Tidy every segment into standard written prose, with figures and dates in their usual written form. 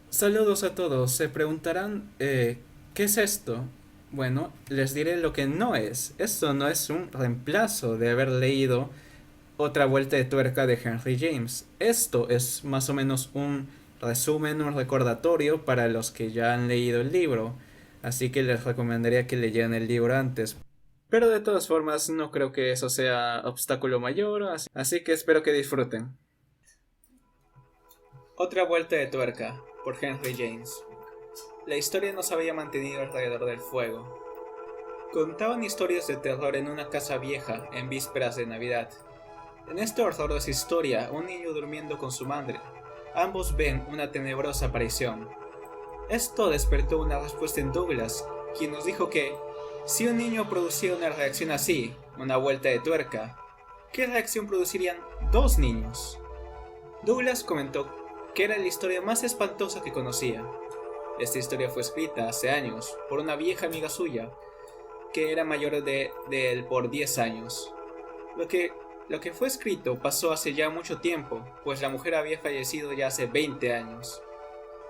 Saludos a todos. Se preguntarán, ¿qué es esto? Bueno, les diré lo que no es. Esto no es un reemplazo de haber leído Otra vuelta de tuerca de Henry James. Esto es más o menos un resumen, un recordatorio para los que ya han leído el libro. Así que les recomendaría que leyeran el libro antes. Pero de todas formas, no creo que eso sea obstáculo mayor, así que espero que disfruten. Otra vuelta de tuerca, por Henry James. La historia nos había mantenido alrededor del fuego. Contaban historias de terror en una casa vieja en vísperas de Navidad. En esta horrorosa historia, un niño durmiendo con su madre. Ambos ven una tenebrosa aparición. Esto despertó una respuesta en Douglas, quien nos dijo que, si un niño producía una reacción así, una vuelta de tuerca, ¿qué reacción producirían dos niños? Douglas comentó que era la historia más espantosa que conocía. Esta historia fue escrita hace años por una vieja amiga suya, que era mayor de él por 10 años. Lo que fue escrito pasó hace ya mucho tiempo, pues la mujer había fallecido ya hace 20 años.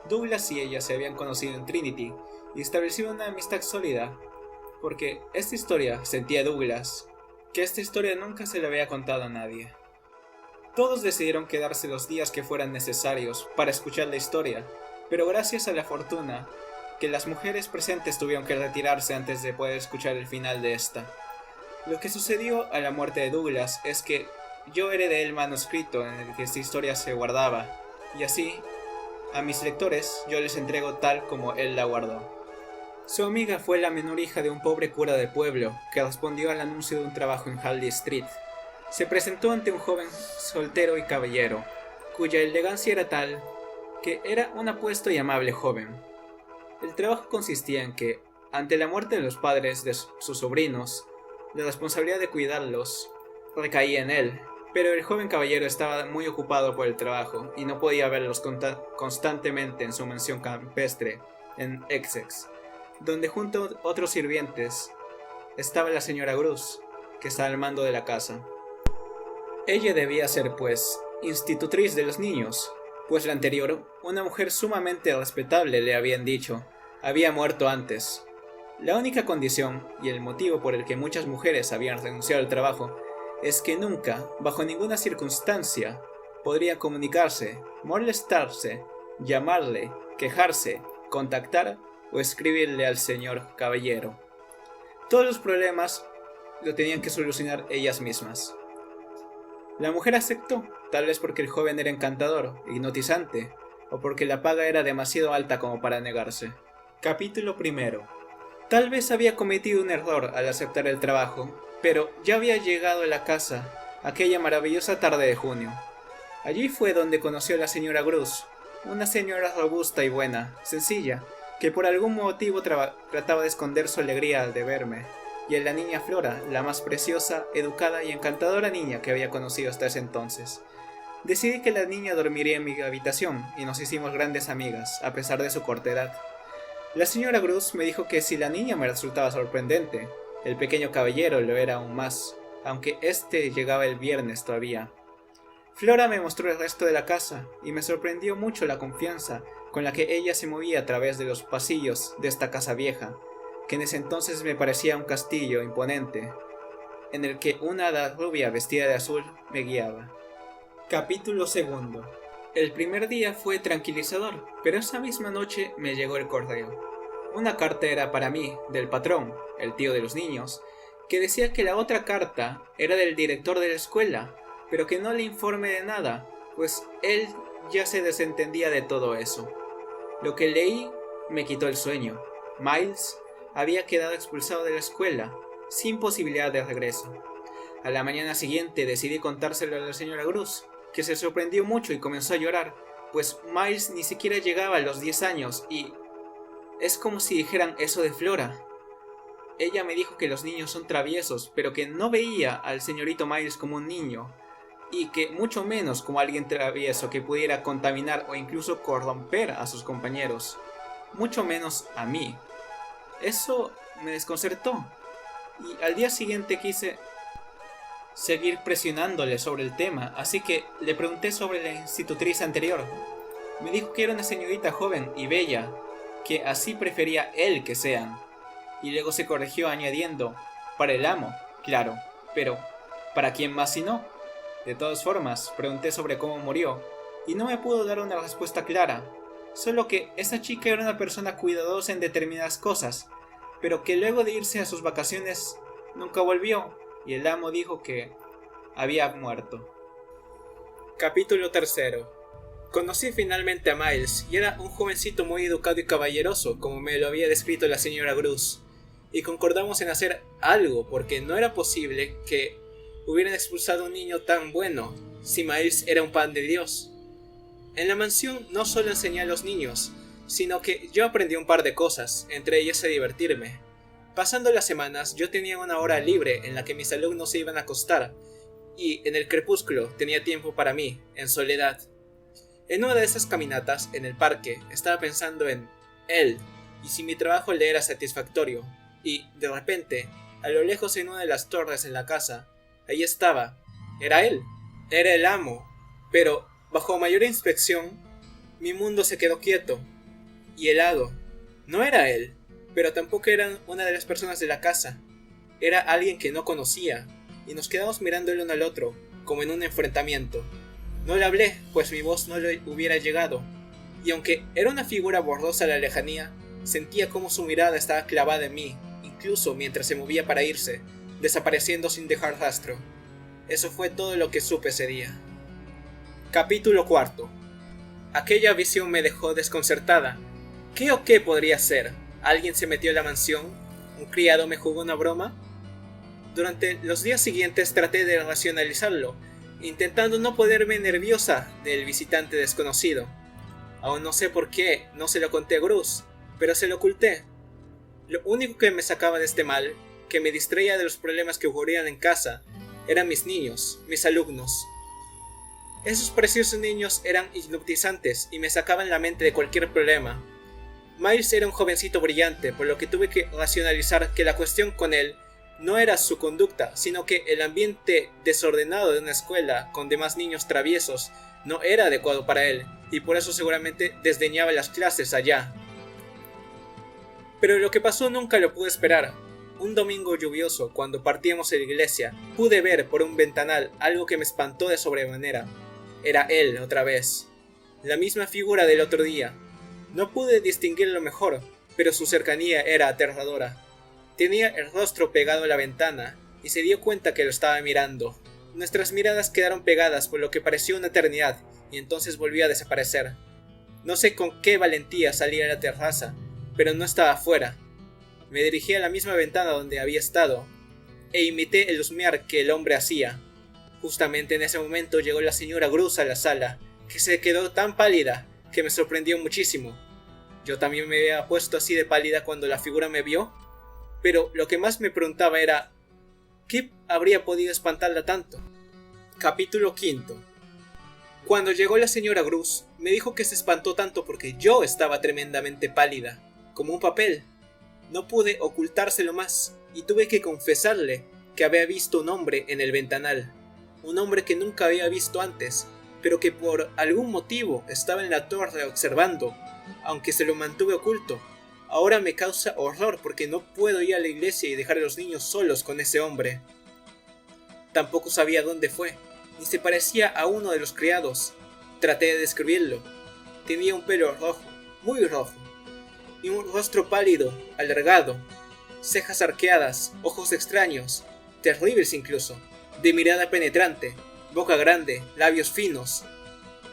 Douglas y ella se habían conocido en Trinity y establecieron una amistad sólida, porque esta historia, sentía Douglas, que esta historia nunca se le había contado a nadie. Todos decidieron quedarse los días que fueran necesarios para escuchar la historia, pero gracias a la fortuna, que las mujeres presentes tuvieron que retirarse antes de poder escuchar el final de esta. Lo que sucedió a la muerte de Douglas es que yo heredé el manuscrito en el que esta historia se guardaba, y así, a mis lectores yo les entrego tal como él la guardó. Su amiga fue la menor hija de un pobre cura de pueblo que respondió al anuncio de un trabajo en Harley Street. Se presentó ante un joven soltero y caballero, cuya elegancia era tal que era un apuesto y amable joven. El trabajo consistía en que, ante la muerte de los padres de sus sobrinos, la responsabilidad de cuidarlos recaía en él, pero el joven caballero estaba muy ocupado por el trabajo y no podía verlos constantemente en su mansión campestre en Essex, donde junto a otros sirvientes estaba la señora Bruce, que estaba al mando de la casa. Ella debía ser, pues, institutriz de los niños, pues la anterior, una mujer sumamente respetable, le habían dicho, había muerto antes. La única condición, y el motivo por el que muchas mujeres habían renunciado al trabajo, es que nunca, bajo ninguna circunstancia, podría comunicarse, molestarse, llamarle, quejarse, contactar o escribirle al señor caballero. Todos los problemas lo tenían que solucionar ellas mismas. La mujer aceptó, tal vez porque el joven era encantador, hipnotizante, o porque la paga era demasiado alta como para negarse. Capítulo primero. Tal vez había cometido un error al aceptar el trabajo, pero ya había llegado a la casa aquella maravillosa tarde de junio. Allí fue donde conoció a la señora Bruce, una señora robusta y buena, sencilla, que por algún motivo trataba de esconder su alegría de verme, y a la niña Flora, la más preciosa, educada y encantadora niña que había conocido hasta ese entonces. Decidí que la niña dormiría en mi habitación y nos hicimos grandes amigas, a pesar de su corta edad. La señora Bruce me dijo que si la niña me resultaba sorprendente, el pequeño caballero lo era aún más, aunque este llegaba el viernes todavía. Flora me mostró el resto de la casa y me sorprendió mucho la confianza con la que ella se movía a través de los pasillos de esta casa vieja, que en ese entonces me parecía un castillo imponente, en el que una hada rubia vestida de azul me guiaba. Capítulo segundo. El primer día fue tranquilizador, pero esa misma noche me llegó el correo. Una carta era para mí, del patrón, el tío de los niños, que decía que la otra carta era del director de la escuela, pero que no le informe de nada, pues él ya se desentendía de todo eso. Lo que leí me quitó el sueño. Miles había quedado expulsado de la escuela, sin posibilidad de regreso. A la mañana siguiente decidí contárselo a la señora Bruce, que se sorprendió mucho y comenzó a llorar, pues Miles ni siquiera llegaba a los 10 años y... es como si dijeran eso de Flora. Ella me dijo que los niños son traviesos, pero que no veía al señorito Miles como un niño, y que mucho menos como alguien travieso que pudiera contaminar o incluso corromper a sus compañeros, mucho menos a mí. Eso me desconcertó, y al día siguiente quise seguir presionándole sobre el tema, así que le pregunté sobre la institutriz anterior. Me dijo que era una señorita joven y bella, que así prefería él que sean. Y luego se corrigió añadiendo, para el amo, claro, pero ¿para quién más si no? De todas formas, pregunté sobre cómo murió, y no me pudo dar una respuesta clara, solo que esa chica era una persona cuidadosa en determinadas cosas, pero que luego de irse a sus vacaciones nunca volvió, y el amo dijo que había muerto. Capítulo 3. Conocí finalmente a Miles, y era un jovencito muy educado y caballeroso, como me lo había descrito la señora Grus, y concordamos en hacer algo, porque no era posible que hubieran expulsado a un niño tan bueno, si Miles era un pan de Dios. En la mansión no solo enseñé a los niños, sino que yo aprendí un par de cosas, entre ellas a divertirme. Pasando las semanas, yo tenía una hora libre en la que mis alumnos se iban a acostar, y en el crepúsculo tenía tiempo para mí, en soledad. En una de esas caminatas en el parque estaba pensando en él, y si mi trabajo le era satisfactorio, y, de repente, a lo lejos en una de las torres en la casa, ahí estaba. Era él. Era el amo. Pero, bajo mayor inspección, mi mundo se quedó quieto y helado. No era él, pero tampoco era una de las personas de la casa. Era alguien que no conocía, y nos quedamos mirando el uno al otro, como en un enfrentamiento. No le hablé, pues mi voz no le hubiera llegado, y aunque era una figura borrosa a la lejanía, sentía como su mirada estaba clavada en mí, incluso mientras se movía para irse, desapareciendo sin dejar rastro. Eso fue todo lo que supe ese día. Capítulo 4. Aquella visión me dejó desconcertada. ¿Qué o qué podría ser? ¿Alguien se metió en la mansión? ¿Un criado me jugó una broma? Durante los días siguientes traté de racionalizarlo, intentando no ponerme nerviosa del visitante desconocido. Aún no sé por qué no se lo conté a Grus, pero se lo oculté. Lo único que me sacaba de este mal, que me distraía de los problemas que ocurrían en casa, eran mis niños, mis alumnos. Esos preciosos niños eran hipnotizantes y me sacaban la mente de cualquier problema. Miles era un jovencito brillante, por lo que tuve que racionalizar que la cuestión con él no era su conducta, sino que el ambiente desordenado de una escuela con demás niños traviesos no era adecuado para él, y por eso seguramente desdeñaba las clases allá. Pero lo que pasó nunca lo pude esperar. Un domingo lluvioso, cuando partíamos a la iglesia, pude ver por un ventanal algo que me espantó de sobremanera. Era él otra vez. La misma figura del otro día. No pude distinguirlo mejor, pero su cercanía era aterradora. Tenía el rostro pegado a la ventana, y se dio cuenta que lo estaba mirando. Nuestras miradas quedaron pegadas por lo que pareció una eternidad, y entonces volvió a desaparecer. No sé con qué valentía salí a la terraza, pero no estaba afuera. Me dirigí a la misma ventana donde había estado, e imité el husmear que el hombre hacía. Justamente en ese momento llegó la señora Grus a la sala, que se quedó tan pálida que me sorprendió muchísimo. Yo también me había puesto así de pálida cuando la figura me vio, pero lo que más me preguntaba era ¿qué habría podido espantarla tanto? Capítulo 5. Cuando llegó la señora Grus, me dijo que se espantó tanto porque yo estaba tremendamente pálida, como un papel. No pude ocultárselo más, y tuve que confesarle que había visto un hombre en el ventanal. Un hombre que nunca había visto antes, pero que por algún motivo estaba en la torre observando, aunque se lo mantuve oculto. Ahora me causa horror porque no puedo ir a la iglesia y dejar a los niños solos con ese hombre. Tampoco sabía dónde fue, ni se parecía a uno de los criados. Traté de describirlo. Tenía un pelo rojo, muy rojo, y un rostro pálido, alargado, cejas arqueadas, ojos extraños, terribles incluso, de mirada penetrante, boca grande, labios finos.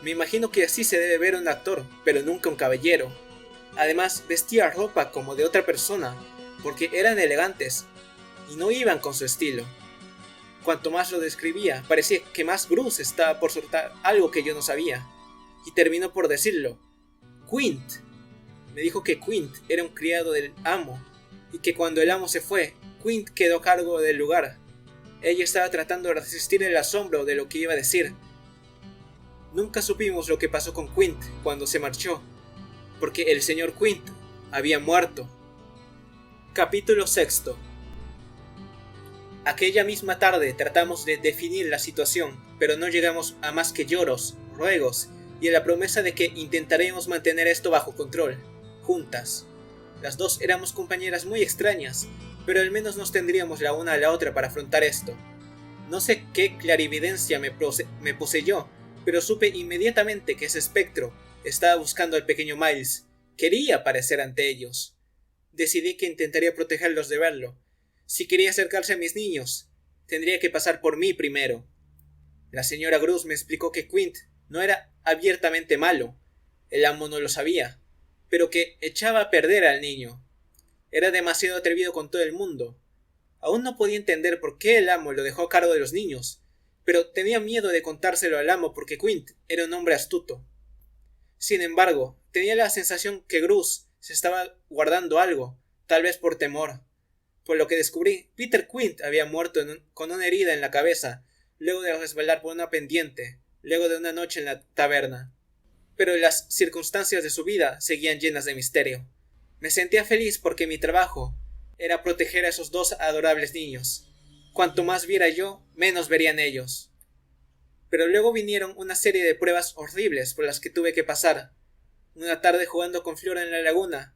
Me imagino que así se debe ver un actor, pero nunca un caballero. Además, vestía ropa como de otra persona, porque eran elegantes, y no iban con su estilo. Cuanto más lo describía, parecía que más Grus estaba por soltar algo que yo no sabía, y terminó por decirlo. Quint. Me dijo que Quint era un criado del amo, y que cuando el amo se fue, Quint quedó a cargo del lugar. Ella estaba tratando de resistir el asombro de lo que iba a decir. Nunca supimos lo que pasó con Quint cuando se marchó, porque el señor Quint había muerto. Capítulo 6. Aquella misma tarde tratamos de definir la situación, pero no llegamos a más que lloros, ruegos y a la promesa de que intentaremos mantener esto bajo control, juntas. Las dos éramos compañeras muy extrañas, pero al menos nos tendríamos la una a la otra para afrontar esto. No sé qué clarividencia me poseyó, pero supe inmediatamente que ese espectro estaba buscando al pequeño Miles. Quería aparecer ante ellos. Decidí que intentaría protegerlos de verlo. Si quería acercarse a mis niños, tendría que pasar por mí primero. La señora Grus me explicó que Quint no era abiertamente malo, el amo no lo sabía, pero que echaba a perder al niño. Era demasiado atrevido con todo el mundo. Aún no podía entender por qué el amo lo dejó a cargo de los niños, pero tenía miedo de contárselo al amo porque Quint era un hombre astuto. Sin embargo, tenía la sensación que Grus se estaba guardando algo, tal vez por temor. Por lo que descubrí, Peter Quint había muerto con una herida en la cabeza, luego de resbalar por una pendiente, luego de una noche en la taberna. Pero las circunstancias de su vida seguían llenas de misterio. Me sentía feliz porque mi trabajo era proteger a esos dos adorables niños. Cuanto más viera yo, menos verían ellos. Pero luego vinieron una serie de pruebas horribles por las que tuve que pasar. Una tarde jugando con Flora en la laguna,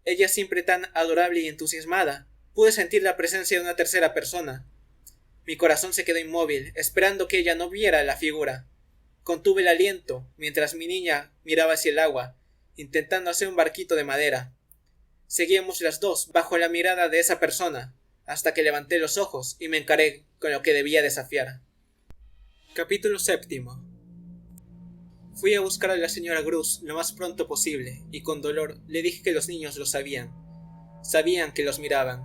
ella siempre tan adorable y entusiasmada, pude sentir la presencia de una tercera persona. Mi corazón se quedó inmóvil, esperando que ella no viera la figura. Contuve el aliento, mientras mi niña miraba hacia el agua, intentando hacer un barquito de madera. Seguíamos las dos bajo la mirada de esa persona, hasta que levanté los ojos y me encaré con lo que debía desafiar. Capítulo 7. Fui a buscar a la señora Grus lo más pronto posible, y con dolor le dije que los niños lo sabían. Sabían que los miraban.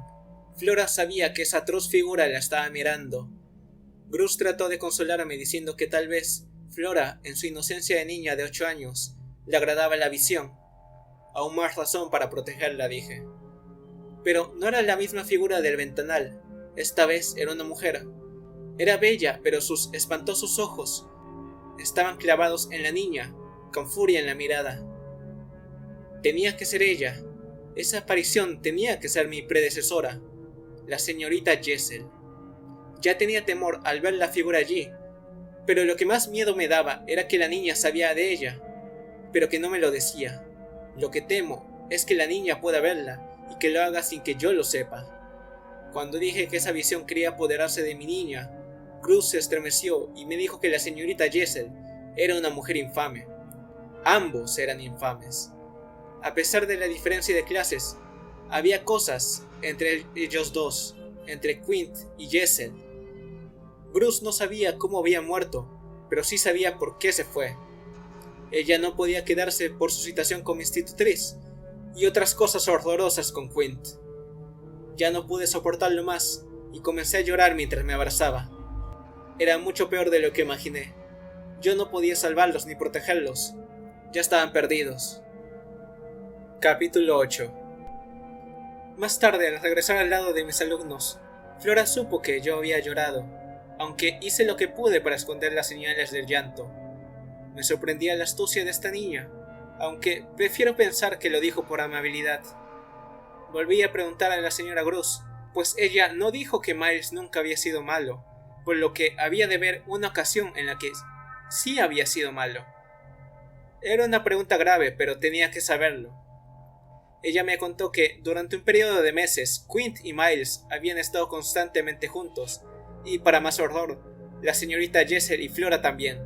Flora sabía que esa atroz figura la estaba mirando. Grus trató de consolarme diciendo que tal vez Flora, en su inocencia de niña de 8 años, le agradaba la visión. Aún más razón para protegerla, dije. Pero no era la misma figura del ventanal. Esta vez era una mujer. Era bella, pero sus espantosos ojos estaban clavados en la niña, con furia en la mirada. Tenía que ser ella. Esa aparición tenía que ser mi predecesora, la señorita Jessel. Ya tenía temor al ver la figura allí, pero lo que más miedo me daba era que la niña sabía de ella, pero que no me lo decía. Lo que temo es que la niña pueda verla y que lo haga sin que yo lo sepa. Cuando dije que esa visión quería apoderarse de mi niña, Grus se estremeció y me dijo que la señorita Jessel era una mujer infame. Ambos eran infames. A pesar de la diferencia de clases, había cosas entre ellos dos, entre Quint y Jessel. Grus no sabía cómo había muerto, pero sí sabía por qué se fue. Ella no podía quedarse por su situación como institutriz, y otras cosas horrorosas con Quint. Ya no pude soportarlo más, y comencé a llorar mientras me abrazaba. Era mucho peor de lo que imaginé. Yo no podía salvarlos ni protegerlos. Ya estaban perdidos. Capítulo 8. Más tarde, al regresar al lado de mis alumnos, Flora supo que yo había llorado, aunque hice lo que pude para esconder las señales del llanto. Me sorprendía la astucia de esta niña, aunque prefiero pensar que lo dijo por amabilidad. Volví a preguntar a la señora Grus, pues ella no dijo que Miles nunca había sido malo, por lo que había de ver una ocasión en la que sí había sido malo. Era una pregunta grave, pero tenía que saberlo. Ella me contó que durante un periodo de meses, Quint y Miles habían estado constantemente juntos, y para más horror, la señorita Jessel y Flora también.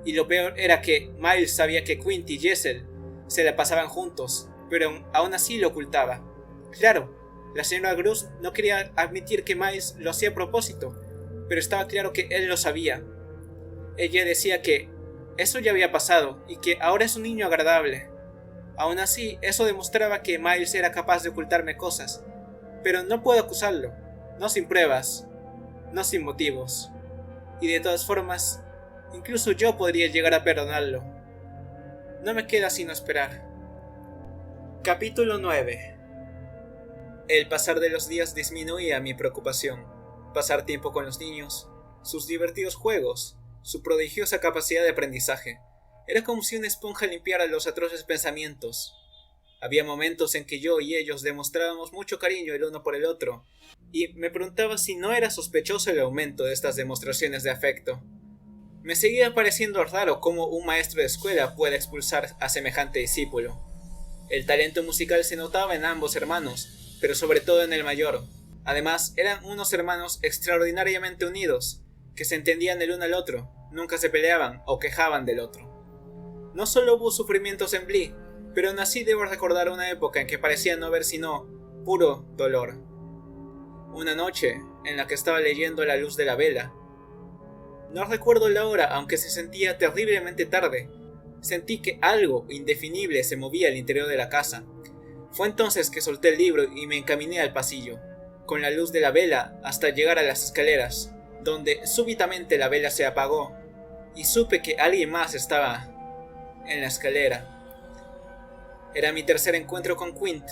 Y lo peor era que Miles sabía que Quint y Jessel se la pasaban juntos, pero aún así lo ocultaba. Claro, la señora Grus no quería admitir que Miles lo hacía a propósito, pero estaba claro que él lo sabía. Ella decía que eso ya había pasado y que ahora es un niño agradable. Aún así, eso demostraba que Miles era capaz de ocultarme cosas, pero no puedo acusarlo, no sin pruebas, no sin motivos. Y de todas formas, incluso yo podría llegar a perdonarlo. No me queda sino esperar. Capítulo 9. El pasar de los días disminuía mi preocupación. Pasar tiempo con los niños, sus divertidos juegos, su prodigiosa capacidad de aprendizaje. Era como si una esponja limpiara los atroces pensamientos. Había momentos en que yo y ellos demostrábamos mucho cariño el uno por el otro, y me preguntaba si no era sospechoso el aumento de estas demostraciones de afecto. Me seguía pareciendo raro cómo un maestro de escuela puede expulsar a semejante discípulo. El talento musical se notaba en ambos hermanos, pero sobre todo en el mayor. Además, eran unos hermanos extraordinariamente unidos, que se entendían el uno al otro, nunca se peleaban o quejaban del otro. No solo hubo sufrimientos en Blee, pero aún así debo recordar una época en que parecía no haber sino puro dolor. Una noche en la que estaba leyendo a la luz de la vela. No recuerdo la hora, aunque se sentía terriblemente tarde. Sentí que algo indefinible se movía al interior de la casa. Fue entonces que solté el libro y me encaminé al pasillo, con la luz de la vela hasta llegar a las escaleras, donde súbitamente la vela se apagó y supe que alguien más estaba en la escalera. Era mi tercer encuentro con Quint.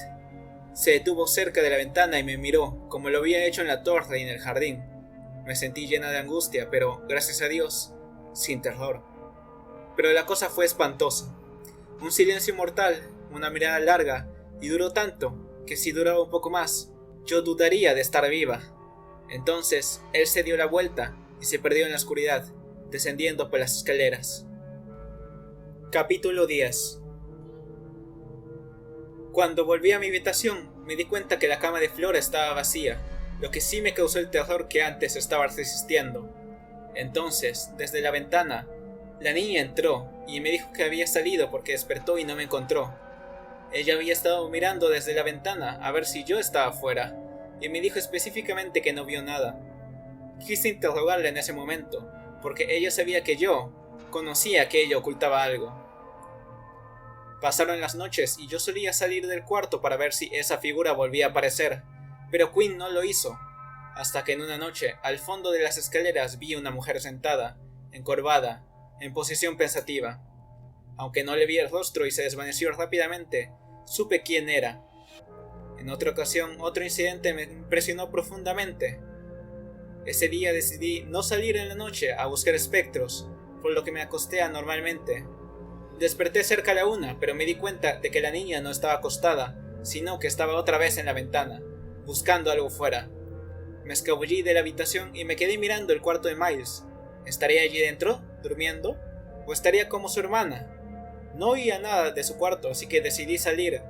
Se detuvo cerca de la ventana y me miró, como lo había hecho en la torre y en el jardín. Me sentí llena de angustia, pero, gracias a Dios, sin terror. Pero la cosa fue espantosa. Un silencio mortal, una mirada larga, y duró tanto, que si duraba un poco más, yo dudaría de estar viva. Entonces, él se dio la vuelta y se perdió en la oscuridad, descendiendo por las escaleras. Capítulo 10. Cuando volví a mi habitación, me di cuenta que la cama de Flora estaba vacía, lo que sí me causó el terror que antes estaba resistiendo. Entonces, desde la ventana, la niña entró y me dijo que había salido porque despertó y no me encontró. Ella había estado mirando desde la ventana a ver si yo estaba fuera, y me dijo específicamente que no vio nada. Quise interrogarla en ese momento, porque ella sabía que yo conocía que ella ocultaba algo. Pasaron las noches y yo solía salir del cuarto para ver si esa figura volvía a aparecer, pero Quinn no lo hizo, hasta que en una noche, al fondo de las escaleras vi una mujer sentada, encorvada, en posición pensativa. Aunque no le vi el rostro y se desvaneció rápidamente, supe quién era. En otra ocasión, otro incidente me impresionó profundamente. Ese día decidí no salir en la noche a buscar espectros, por lo que me acosté anormalmente. Desperté cerca de la 1, pero me di cuenta de que la niña no estaba acostada, sino que estaba otra vez en la ventana, buscando algo fuera. Me escabullí de la habitación y me quedé mirando el cuarto de Miles. ¿Estaría allí dentro, durmiendo? ¿O estaría como su hermana? No oía nada de su cuarto, así que decidí salir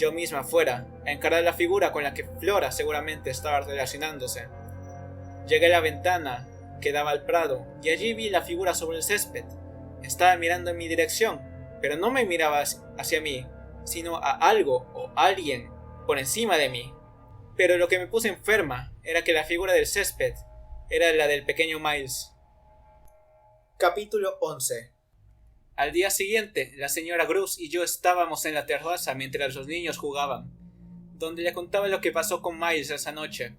yo misma afuera, a encarar la figura con la que Flora seguramente estaba relacionándose. Llegué a la ventana que daba al prado, y allí vi la figura sobre el césped. Estaba mirando en mi dirección, pero no me miraba hacia mí, sino a algo o alguien por encima de mí. Pero lo que me puso enferma era que la figura del césped era la del pequeño Miles. Capítulo 11. Al día siguiente, la señora Bruce y yo estábamos en la terraza mientras los niños jugaban, donde le contaba lo que pasó con Miles esa noche.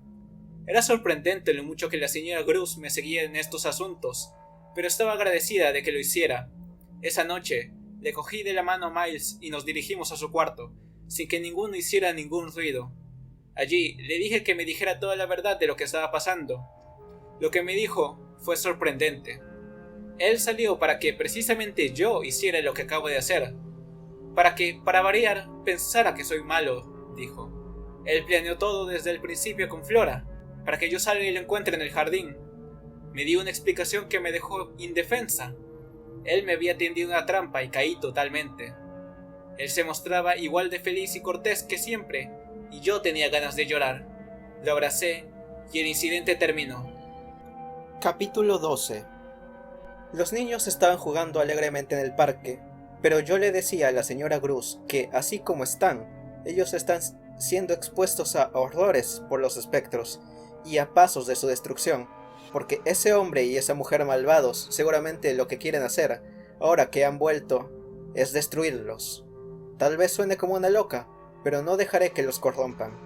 Era sorprendente lo mucho que la señora Bruce me seguía en estos asuntos, pero estaba agradecida de que lo hiciera. Esa noche, le cogí de la mano a Miles y nos dirigimos a su cuarto, sin que ninguno hiciera ningún ruido. Allí, le dije que me dijera toda la verdad de lo que estaba pasando. Lo que me dijo fue sorprendente. Él salió para que precisamente yo hiciera lo que acabo de hacer. Para que, para variar, pensara que soy malo, dijo. Él planeó todo desde el principio con Flora, para que yo salga y lo encuentre en el jardín. Me dio una explicación que me dejó indefensa. Él me había tendido una trampa y caí totalmente. Él se mostraba igual de feliz y cortés que siempre, y yo tenía ganas de llorar. Lo abracé y el incidente terminó. Capítulo 12. Los niños estaban jugando alegremente en el parque, pero yo le decía a la señora Bruce que, así como están, ellos están siendo expuestos a horrores por los espectros y a pasos de su destrucción, porque ese hombre y esa mujer malvados seguramente lo que quieren hacer, ahora que han vuelto, es destruirlos. Tal vez suene como una loca, pero no dejaré que los corrompan.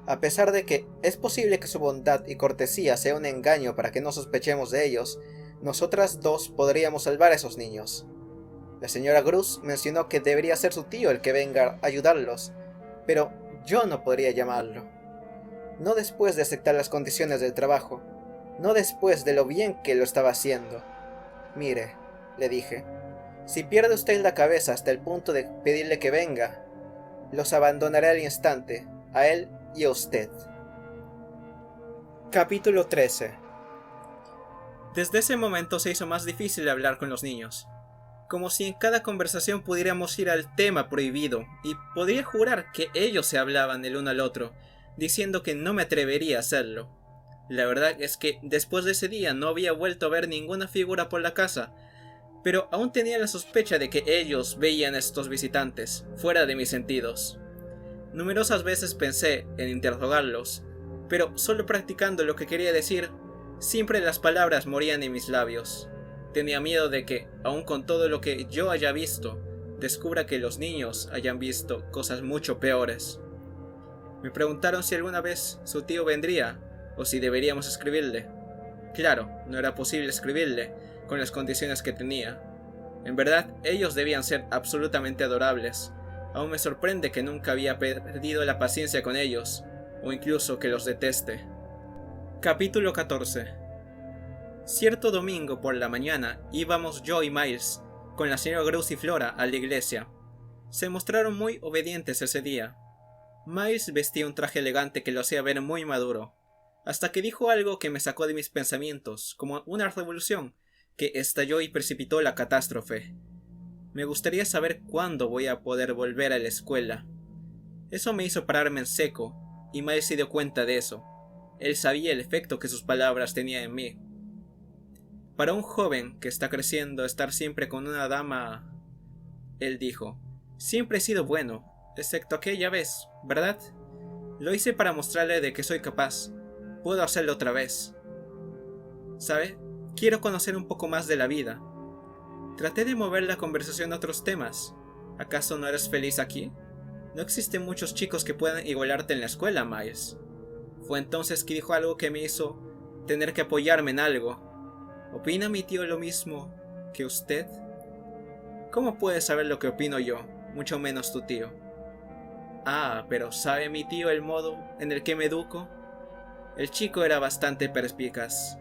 A pesar de que es posible que su bondad y cortesía sea un engaño para que no sospechemos de ellos, nosotras dos podríamos salvar a esos niños. La señora Bruce mencionó que debería ser su tío el que venga a ayudarlos, pero yo no podría llamarlo. No después de aceptar las condiciones del trabajo, no después de lo bien que lo estaba haciendo. Mire, le dije, si pierde usted la cabeza hasta el punto de pedirle que venga, los abandonaré al instante, a él y a usted. Capítulo 13. Desde ese momento se hizo más difícil hablar con los niños, como si en cada conversación pudiéramos ir al tema prohibido, y podría jurar que ellos se hablaban el uno al otro, diciendo que no me atrevería a hacerlo. La verdad es que después de ese día no había vuelto a ver ninguna figura por la casa, pero aún tenía la sospecha de que ellos veían a estos visitantes, fuera de mis sentidos. Numerosas veces pensé en interrogarlos, pero solo practicando lo que quería decir, siempre las palabras morían en mis labios. Tenía miedo de que, aun con todo lo que yo haya visto, descubra que los niños hayan visto cosas mucho peores. Me preguntaron si alguna vez su tío vendría, o si deberíamos escribirle. Claro, no era posible escribirle, con las condiciones que tenía. En verdad, ellos debían ser absolutamente adorables. Aún me sorprende que nunca había perdido la paciencia con ellos, o incluso que los deteste. Capítulo 14. Cierto domingo por la mañana íbamos yo y Miles, con la señora Grus y Flora, a la iglesia. Se mostraron muy obedientes ese día. Miles vestía un traje elegante que lo hacía ver muy maduro, hasta que dijo algo que me sacó de mis pensamientos, como una revolución, que estalló y precipitó la catástrofe. Me gustaría saber cuándo voy a poder volver a la escuela. Eso me hizo pararme en seco, y Miles se dio cuenta de eso. Él sabía el efecto que sus palabras tenían en mí. Para un joven que está creciendo, estar siempre con una dama... Él dijo, siempre he sido bueno, excepto aquella vez, ¿verdad? Lo hice para mostrarle de que soy capaz. Puedo hacerlo otra vez. ¿Sabe? Quiero conocer un poco más de la vida. Traté de mover la conversación a otros temas. ¿Acaso no eres feliz aquí? No existen muchos chicos que puedan igualarte en la escuela, Miles. Fue entonces que dijo algo que me hizo tener que apoyarme en algo. ¿Opina mi tío lo mismo que usted? ¿Cómo puede saber lo que opino yo, mucho menos tu tío? Ah, pero ¿sabe mi tío el modo en el que me educo? El chico era bastante perspicaz.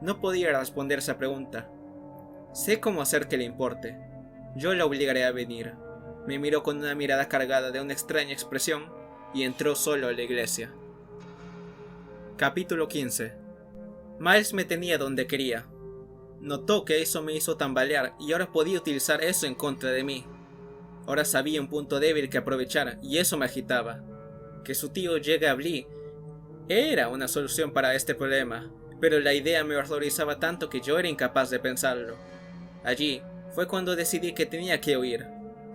No podía responder esa pregunta. Sé cómo hacer que le importe. Yo la obligaré a venir. Me miró con una mirada cargada de una extraña expresión y entró solo a la iglesia. Capítulo 15. Miles me tenía donde quería. Notó que eso me hizo tambalear y ahora podía utilizar eso en contra de mí. Ahora sabía un punto débil que aprovechar y eso me agitaba. Que su tío llegue a Blee era una solución para este problema, pero la idea me horrorizaba tanto que yo era incapaz de pensarlo. Allí fue cuando decidí que tenía que huir.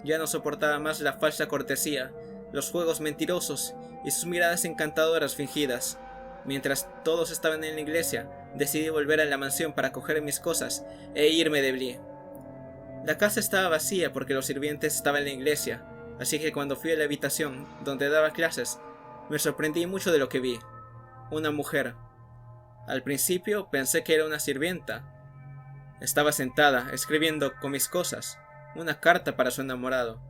Ya no soportaba más la falsa cortesía, los juegos mentirosos y sus miradas encantadoras fingidas. Mientras todos estaban en la iglesia, decidí volver a la mansión para coger mis cosas e irme de Blee. La casa estaba vacía porque los sirvientes estaban en la iglesia, así que cuando fui a la habitación donde daba clases, me sorprendí mucho de lo que vi. Una mujer. Al principio pensé que era una sirvienta. Estaba sentada, escribiendo con mis cosas, una carta para su enamorado.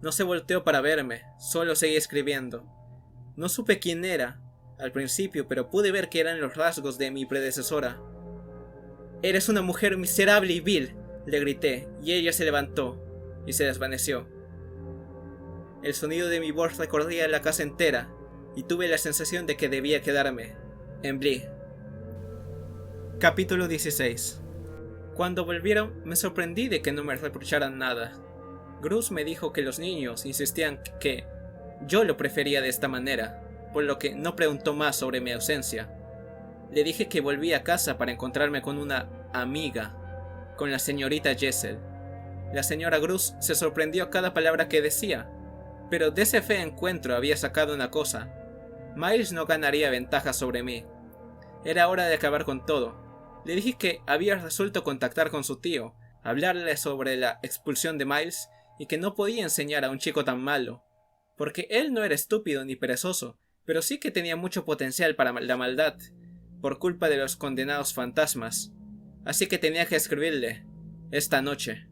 No se volteó para verme, solo seguí escribiendo. No supe quién era al principio, pero pude ver que eran los rasgos de mi predecesora. «Eres una mujer miserable y vil», le grité, y ella se levantó y se desvaneció. El sonido de mi voz recorría la casa entera, y tuve la sensación de que debía quedarme en Blee. Capítulo 16. Cuando volvieron, me sorprendí de que no me reprocharan nada. Grus me dijo que los niños insistían que yo lo prefería de esta manera, por lo que no preguntó más sobre mi ausencia. Le dije que volví a casa para encontrarme con una amiga, con la señorita Jessel. La señora Grus se sorprendió a cada palabra que decía, pero de ese feo encuentro había sacado una cosa. Miles no ganaría ventaja sobre mí. Era hora de acabar con todo. Le dije que había resuelto contactar con su tío, hablarle sobre la expulsión de Miles y que no podía enseñar a un chico tan malo, porque él no era estúpido ni perezoso, pero sí que tenía mucho potencial para la maldad, por culpa de los condenados fantasmas. Así que tenía que escribirle, esta noche.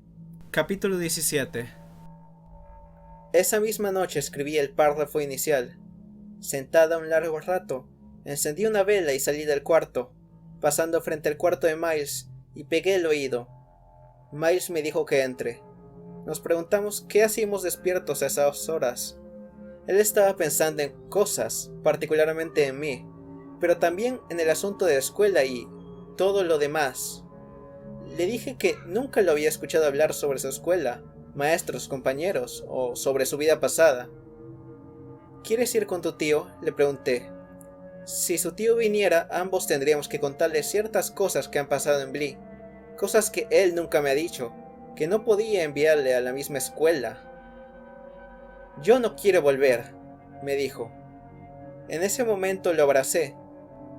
Capítulo 17. Esa misma noche escribí el párrafo inicial. Sentada un largo rato, encendí una vela y salí del cuarto, pasando frente al cuarto de Miles, y pegué el oído. Miles me dijo que entre. Nos preguntamos qué hacíamos despiertos a esas horas. Él estaba pensando en cosas, particularmente en mí, pero también en el asunto de la escuela y todo lo demás. Le dije que nunca lo había escuchado hablar sobre su escuela, maestros, compañeros o sobre su vida pasada. ¿Quieres ir con tu tío?, le pregunté. Si su tío viniera, ambos tendríamos que contarle ciertas cosas que han pasado en Blee, cosas que él nunca me ha dicho, que no podía enviarle a la misma escuela. Yo no quiero volver, me dijo. En ese momento lo abracé.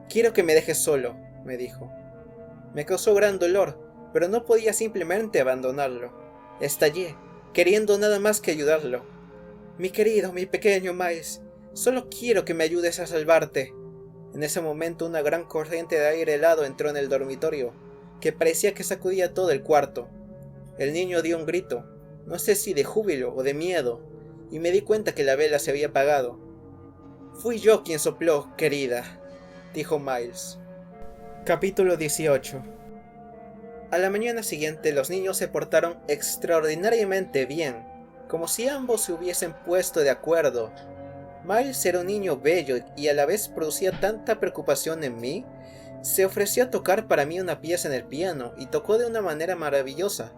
Quiero que me dejes solo, me dijo. Me causó gran dolor, pero no podía simplemente abandonarlo. Estallé, queriendo nada más que ayudarlo. Mi querido, mi pequeño Miles, solo quiero que me ayudes a salvarte. En ese momento una gran corriente de aire helado entró en el dormitorio, que parecía que sacudía todo el cuarto. El niño dio un grito, no sé si de júbilo o de miedo, y me di cuenta que la vela se había apagado. Fui yo quien sopló, querida, dijo Miles. Capítulo 18. A la mañana siguiente los niños se portaron extraordinariamente bien, como si ambos se hubiesen puesto de acuerdo. Miles era un niño bello y a la vez producía tanta preocupación en mí. Se ofreció a tocar para mí una pieza en el piano y tocó de una manera maravillosa,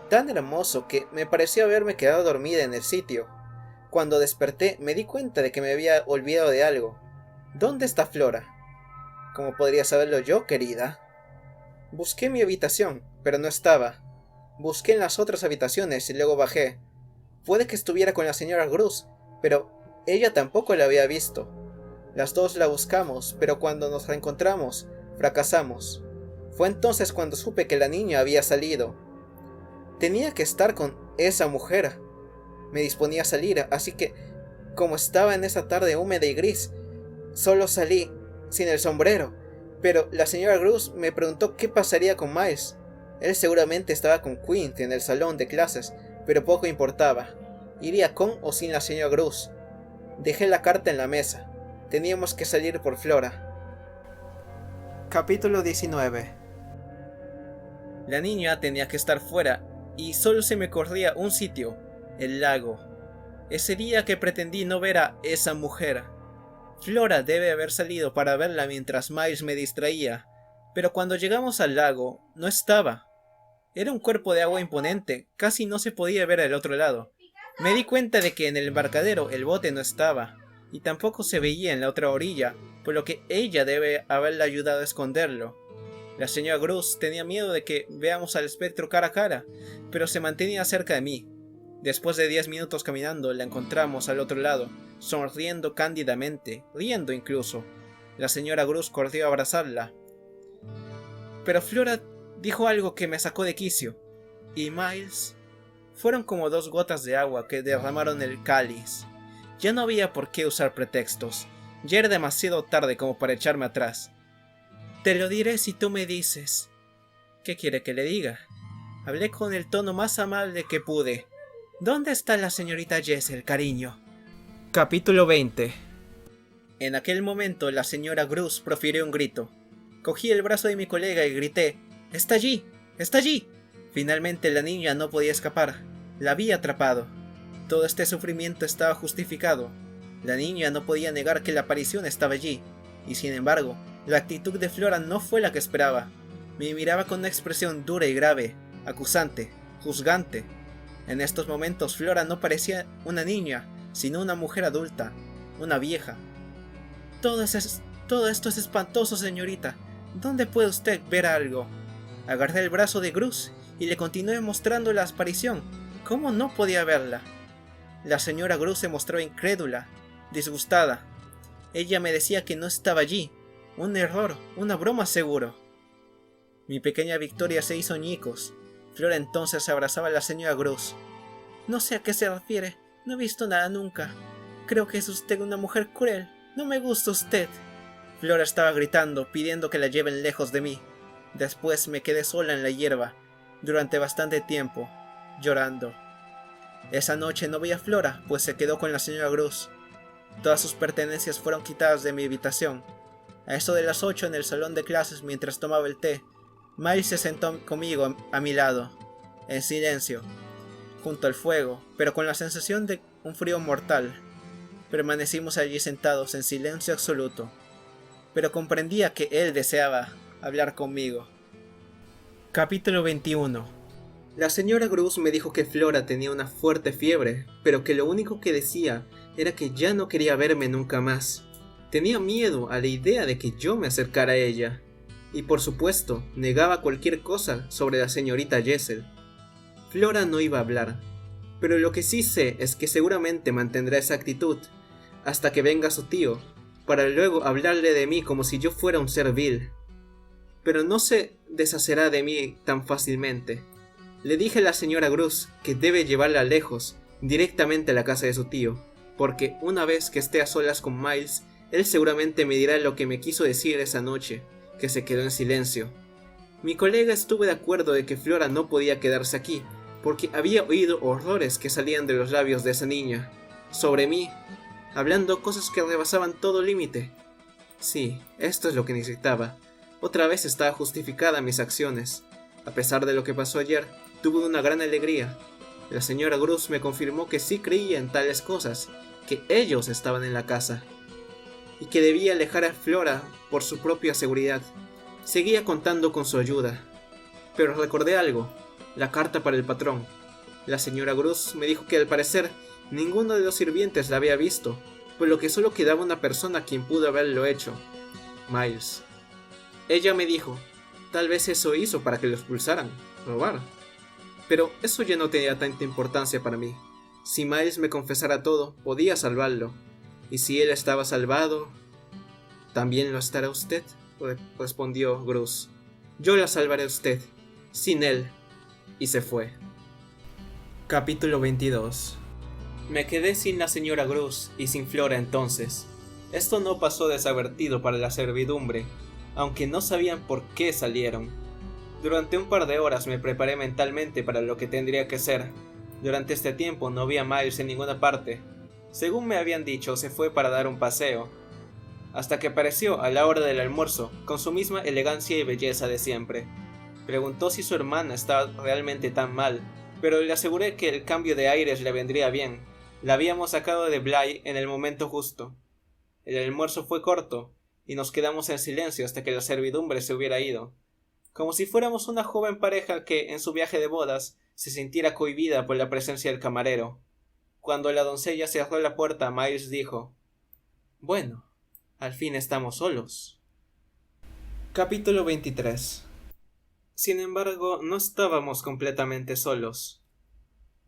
tan hermoso que me pareció haberme quedado dormida en el sitio. Cuando desperté me di cuenta de que me había olvidado de algo. ¿Dónde está Flora? ¿Cómo podría saberlo yo, querida? Busqué mi habitación, pero no estaba. Busqué en las otras habitaciones y luego bajé. Puede que estuviera con la señora Grus, pero ella tampoco la había visto. Las dos la buscamos, pero cuando nos reencontramos, fracasamos. Fue entonces cuando supe que la niña había salido. Tenía que estar con esa mujer. Me disponía a salir, así que, como estaba en esa tarde húmeda y gris, solo salí, sin el sombrero. Pero la señora Grus me preguntó qué pasaría con Miles. Él seguramente estaba con Quint en el salón de clases, pero poco importaba. Iría con o sin la señora Grus. Dejé la carta en la mesa. Teníamos que salir por Flora. Capítulo 19. La niña tenía que estar fuera, y solo se me ocurría un sitio, el lago. Ese día que pretendí no ver a esa mujer. Flora debe haber salido para verla mientras Miles me distraía, pero cuando llegamos al lago, no estaba. Era un cuerpo de agua imponente, casi no se podía ver al otro lado. Me di cuenta de que en el embarcadero el bote no estaba, y tampoco se veía en la otra orilla, por lo que ella debe haberle ayudado a esconderlo. La señora Grus tenía miedo de que veamos al espectro cara a cara, pero se mantenía cerca de mí. Después de 10 minutos caminando, la encontramos al otro lado, sonriendo cándidamente, riendo incluso. La señora Grus corrió a abrazarla. Pero Flora dijo algo que me sacó de quicio, y Miles... Fueron como 2 gotas de agua que derramaron el cáliz. Ya no había por qué usar pretextos. Ya era demasiado tarde como para echarme atrás. Te lo diré si tú me dices. ¿Qué quiere que le diga? Hablé con el tono más amable que pude. ¿Dónde está la señorita Jessel, cariño? Capítulo 20. En aquel momento la señora Grus profirió un grito. Cogí el brazo de mi colega y grité: ¡Está allí! ¡Está allí! Finalmente la niña no podía escapar. La había atrapado. Todo este sufrimiento estaba justificado. La niña no podía negar que la aparición estaba allí, y sin embargo, la actitud de Flora no fue la que esperaba. Me miraba con una expresión dura y grave, acusante, juzgante. En estos momentos Flora no parecía una niña, sino una mujer adulta, una vieja. Todo esto es espantoso, señorita. ¿Dónde puede usted ver algo? Agarré el brazo de Grus y le continué mostrando la aparición. ¿Cómo no podía verla? La señora Grus se mostró incrédula, disgustada. Ella me decía que no estaba allí. Un error, una broma seguro. Mi pequeña Victoria se hizo añicos. Flora entonces abrazaba a la señora Grus. No sé a qué se refiere. No he visto nada nunca. Creo que es usted una mujer cruel. No me gusta usted. Flora estaba gritando, pidiendo que la lleven lejos de mí. Después me quedé sola en la hierba, durante bastante tiempo, llorando. Esa noche no vi a Flora, pues se quedó con la señora Grus. Todas sus pertenencias fueron quitadas de mi habitación. A eso de las 8 en el salón de clases, mientras tomaba el té, Miles se sentó conmigo a mi lado, en silencio, junto al fuego, pero con la sensación de un frío mortal. Permanecimos allí sentados en silencio absoluto, pero comprendía que él deseaba hablar conmigo. Capítulo 21. La señora Grus me dijo que Flora tenía una fuerte fiebre, pero que lo único que decía era que ya no quería verme nunca más. Tenía miedo a la idea de que yo me acercara a ella, y por supuesto negaba cualquier cosa sobre la señorita Jessel. Flora no iba a hablar, pero lo que sí sé es que seguramente mantendrá esa actitud hasta que venga su tío, para luego hablarle de mí como si yo fuera un ser vil. Pero no se deshacerá de mí tan fácilmente. Le dije a la señora Grus que debe llevarla lejos, directamente a la casa de su tío, porque una vez que esté a solas con Miles, él seguramente me dirá lo que me quiso decir esa noche, que se quedó en silencio. Mi colega estuvo de acuerdo de que Flora no podía quedarse aquí, porque había oído horrores que salían de los labios de esa niña, sobre mí, hablando cosas que rebasaban todo límite. Sí, esto es lo que necesitaba. Otra vez estaba justificada mis acciones. A pesar de lo que pasó ayer, tuve una gran alegría. La señora Grus me confirmó que sí creía en tales cosas, que ellos estaban en la casa, y que debía alejar a Flora por su propia seguridad. Seguía contando con su ayuda. Pero recordé algo, la carta para el patrón. La señora Grus me dijo que al parecer ninguno de los sirvientes la había visto, por lo que solo quedaba una persona quien pudo haberlo hecho, Miles. Ella me dijo, tal vez eso hizo para que lo expulsaran, robar. Pero eso ya no tenía tanta importancia para mí. Si Miles me confesara todo, podía salvarlo. Y si él estaba salvado, ¿también lo estará usted?, respondió Grus. Yo la salvaré a usted, sin él. Y se fue. Capítulo 22. Me quedé sin la señora Grus y sin Flora entonces. Esto no pasó desadvertido para la servidumbre, aunque no sabían por qué salieron. Durante un par de horas me preparé mentalmente para lo que tendría que ser. Durante este tiempo no vi a Miles en ninguna parte. Según me habían dicho, se fue para dar un paseo, hasta que apareció a la hora del almuerzo, con su misma elegancia y belleza de siempre. Preguntó si su hermana estaba realmente tan mal, pero le aseguré que el cambio de aires le vendría bien. La habíamos sacado de Bly en el momento justo. El almuerzo fue corto, y nos quedamos en silencio hasta que la servidumbre se hubiera ido, como si fuéramos una joven pareja que, en su viaje de bodas, se sintiera cohibida por la presencia del camarero. Cuando la doncella cerró la puerta, Miles dijo: «Bueno, al fin estamos solos». Capítulo 23. Sin embargo, no estábamos completamente solos.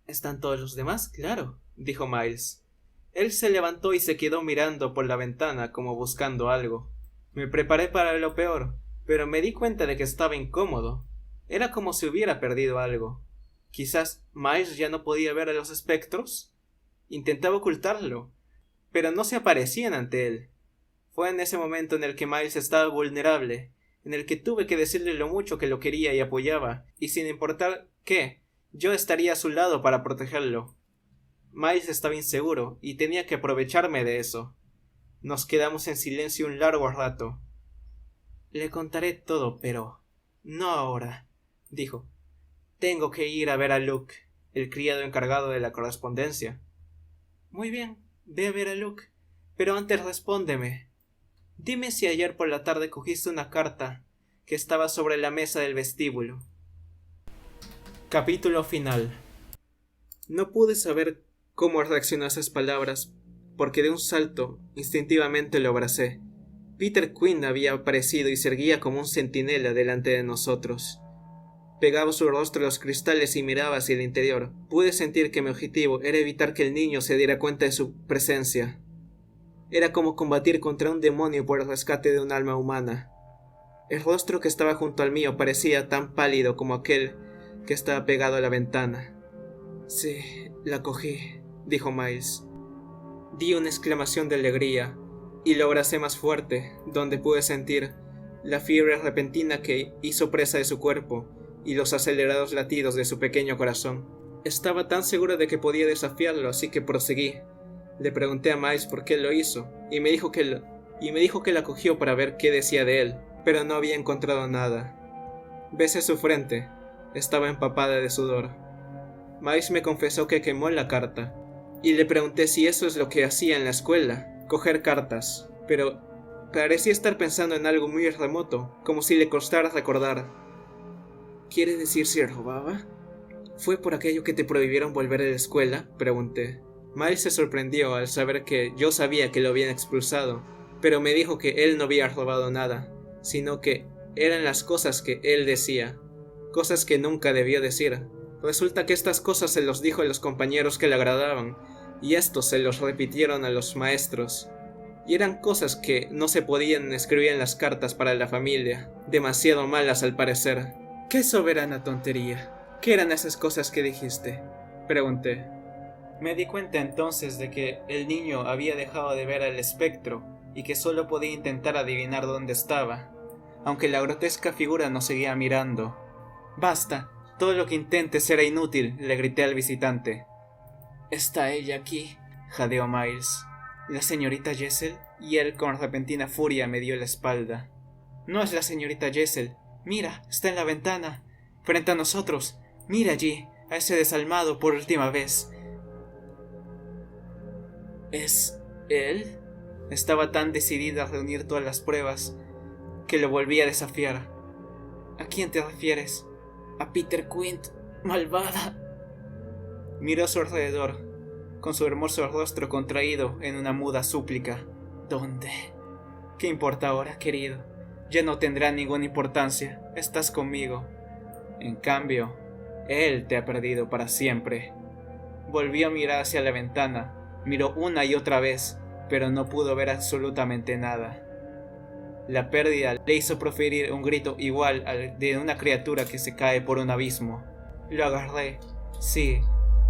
«¿Están todos los demás? Claro», dijo Miles. Él se levantó y se quedó mirando por la ventana como buscando algo. Me preparé para lo peor, pero me di cuenta de que estaba incómodo. Era como si hubiera perdido algo. Quizás Miles ya no podía ver a los espectros. Intentaba ocultarlo, pero no se aparecían ante él. Fue en ese momento en el que Miles estaba vulnerable, en el que tuve que decirle lo mucho que lo quería y apoyaba, y sin importar qué, yo estaría a su lado para protegerlo. Miles estaba inseguro, y tenía que aprovecharme de eso. Nos quedamos en silencio un largo rato. «Le contaré todo, pero no ahora», dijo. «Tengo que ir a ver a Luke, el criado encargado de la correspondencia». «Muy bien, ve a ver a Luke, pero antes respóndeme. Dime si ayer por la tarde cogiste una carta que estaba sobre la mesa del vestíbulo». Capítulo final. No pude saber cómo reaccionó a esas palabras, porque de un salto, instintivamente lo abracé. Peter Quinn había aparecido y se erguía como un centinela delante de nosotros. Pegaba su rostro a los cristales y miraba hacia el interior. Pude sentir que mi objetivo era evitar que el niño se diera cuenta de su presencia. Era como combatir contra un demonio por el rescate de un alma humana. El rostro que estaba junto al mío parecía tan pálido como aquel que estaba pegado a la ventana. «Sí, la cogí», dijo Miles. Di una exclamación de alegría y lo abracé más fuerte, donde pude sentir la fiebre repentina que hizo presa de su cuerpo y los acelerados latidos de su pequeño corazón. Estaba tan seguro de que podía desafiarlo, así que proseguí. Le pregunté a Miles por qué lo hizo, y me dijo que la cogió para ver qué decía de él, pero no había encontrado nada. Besé su frente. Estaba empapada de sudor. Miles me confesó que quemó la carta, y le pregunté si eso es lo que hacía en la escuela, coger cartas, pero Parecía estar pensando en algo muy remoto, como si le costara recordar. ¿Quiere decir si robaba? ¿Fue por aquello que te prohibieron volver a la escuela?, pregunté. Miles se sorprendió al saber que yo sabía que lo habían expulsado, pero me dijo que él no había robado nada, sino que eran las cosas que él decía, cosas que nunca debió decir. Resulta que estas cosas se los dijo a los compañeros que le agradaban, y estos se los repitieron a los maestros. Y eran cosas que no se podían escribir en las cartas para la familia, demasiado malas al parecer. ¡Qué soberana tontería! ¿Qué eran esas cosas que dijiste?, pregunté. Me di cuenta entonces de que el niño había dejado de ver al espectro y que solo podía intentar adivinar dónde estaba, aunque la grotesca figura nos seguía mirando. «Basta, todo lo que intentes será inútil», le grité al visitante. «¿Está ella aquí?», jadeó Miles. «¿La señorita Jessel?», y él con repentina furia me dio la espalda. «No es la señorita Jessel. Mira, está en la ventana, frente a nosotros. Mira allí, a ese desalmado por última vez». ¿Es él? Estaba tan decidida a reunir todas las pruebas que lo volví a desafiar. ¿A quién te refieres? A Peter Quint, malvada. Miró a su alrededor, con su hermoso rostro contraído en una muda súplica. ¿Dónde? ¿Qué importa ahora, querido? Ya no tendrá ninguna importancia. Estás conmigo. En cambio, él te ha perdido para siempre. Volvió a mirar hacia la ventana. Miró una y otra vez, pero no pudo ver absolutamente nada. La pérdida le hizo proferir un grito igual al de una criatura que se cae por un abismo. Lo agarré, sí,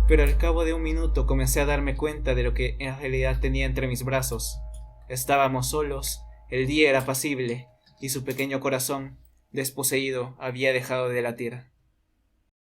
pero al cabo de un minuto comencé a darme cuenta de lo que en realidad tenía entre mis brazos. Estábamos solos, el día era apacible, y su pequeño corazón, desposeído, había dejado de latir.